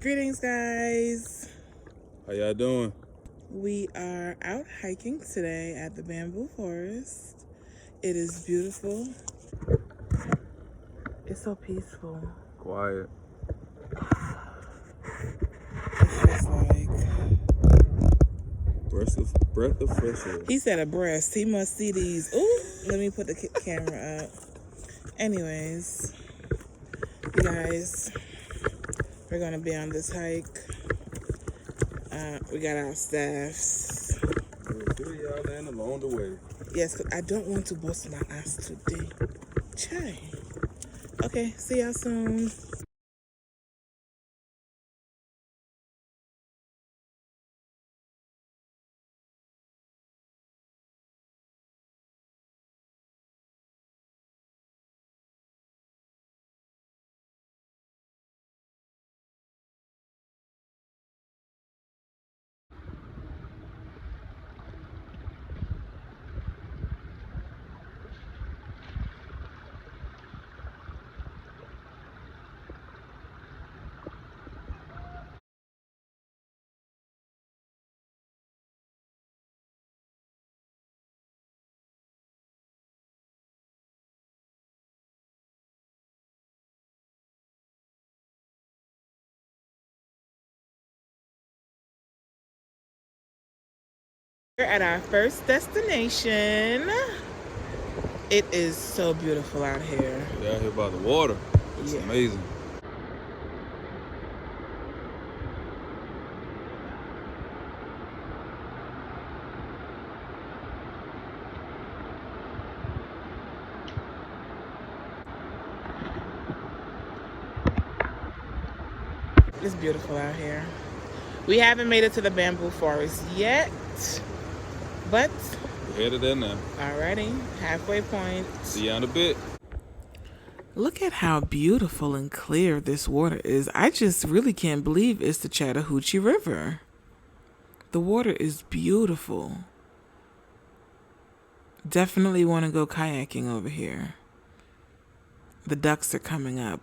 Greetings, guys. How y'all doing? We are out hiking today at the bamboo forest. It is beautiful. It's so peaceful. Quiet. It's just like breath of fresh air. he said a breast. He must see these. Ooh, let me put the camera up. Anyways, you guys, we're gonna be on this hike. We got our staffs. We'll fill y'all in along the way. Yes, 'cause I don't want to bust my ass today. Chai. Okay, see y'all soon. We're at our first destination. It is so beautiful out here. We're out here by the water. It's amazing. It's beautiful out here. We haven't made it to the bamboo forest yet, but We're headed there now. alrighty, halfway point. See you in a bit. Look at how beautiful and clear this water is. I just really can't believe it's the Chattahoochee River. The water is beautiful. Definitely want to go kayaking over here. The ducks are coming up.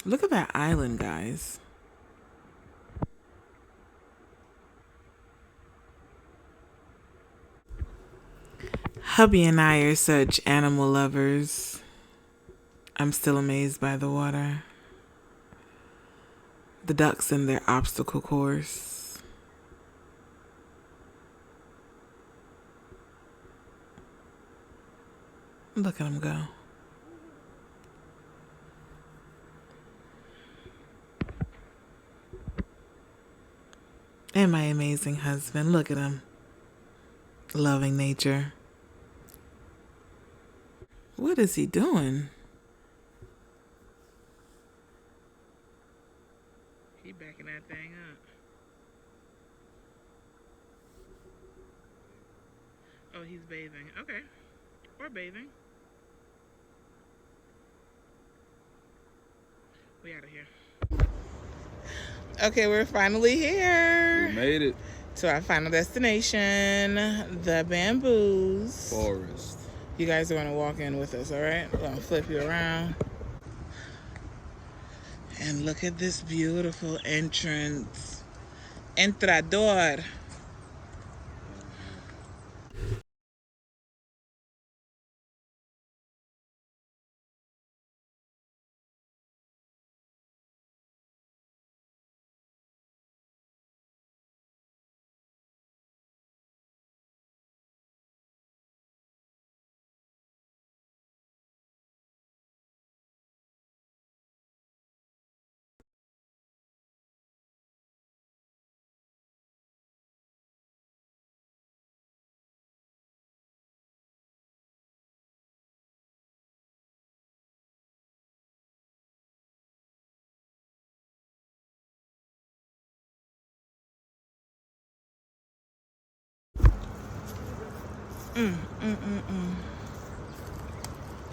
Look at that island, guys. Hubby and I are such animal lovers. I'm still amazed by the water. The ducks in their obstacle course. Look at them go. And my amazing husband, look at him. Loving nature. What is he doing? He backing that thing up. Oh, he's bathing. Okay. Or bathing. We out of here. Okay, we're finally here. We made it. To our final destination, the bamboos. Forest. You guys are going to walk in with us, all right? We're going to flip you around. And look at this beautiful entrance. Entrador.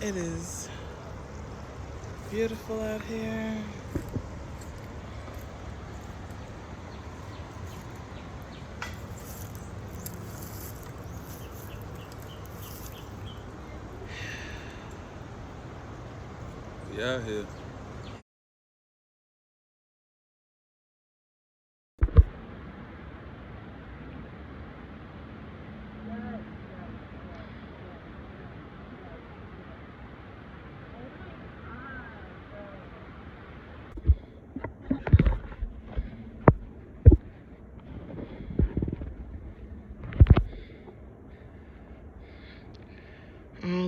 It is beautiful out here. We out here.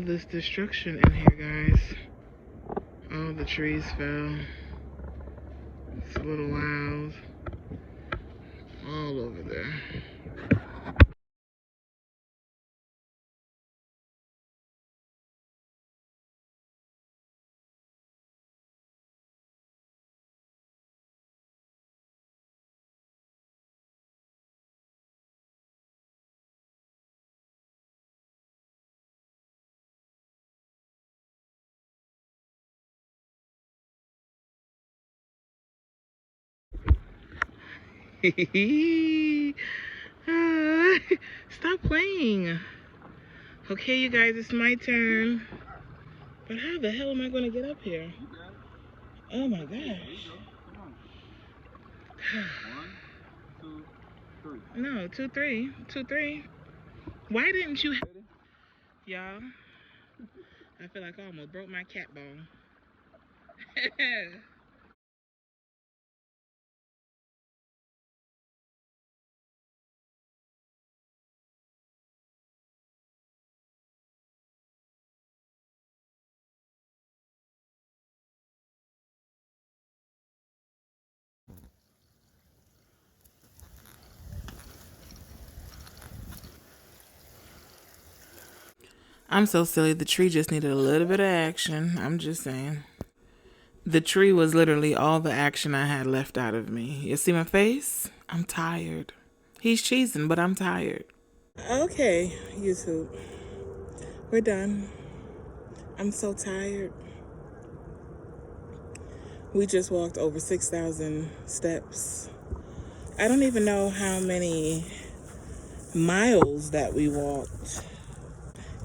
this destruction in here, guys. All the trees fell. It's a little wild. All over there. Stop playing. Okay, you guys, it's my turn. But how the hell am I going to get up here? Oh my gosh. One, two, three. No, 2, 3. 2, 3. Why didn't you... Y'all, I feel like I almost broke my cat bone. I'm so silly. The tree just needed a little bit of action. I'm just saying. The tree was literally all the action I had left out of me. You see my face? I'm tired. He's cheesing, but I'm tired. Okay, YouTube. We're done. I'm so tired. We just walked over 6,000 steps. I don't even know how many miles that we walked.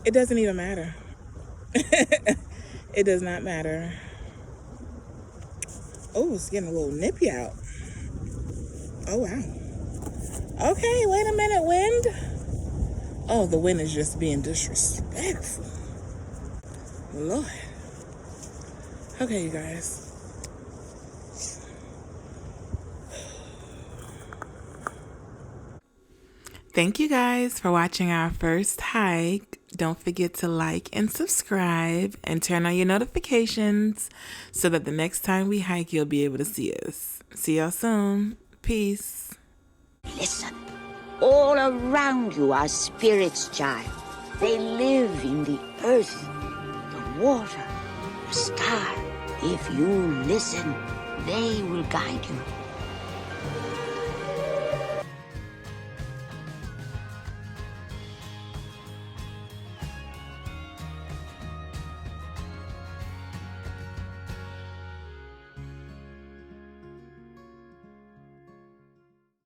It doesn't even matter. It does not matter. Oh, it's getting a little nippy out. Oh, wow. Okay, wait a minute, wind. Oh, the wind is just being disrespectful. Lord. Okay, you guys. Thank you guys for watching our first hike. Don't forget to like and subscribe and turn on your notifications so that the next time we hike, you'll be able to see us. See y'all soon. Peace. Listen, all around you are spirits, child. They live in the earth, the water, the sky. If you listen, they will guide you.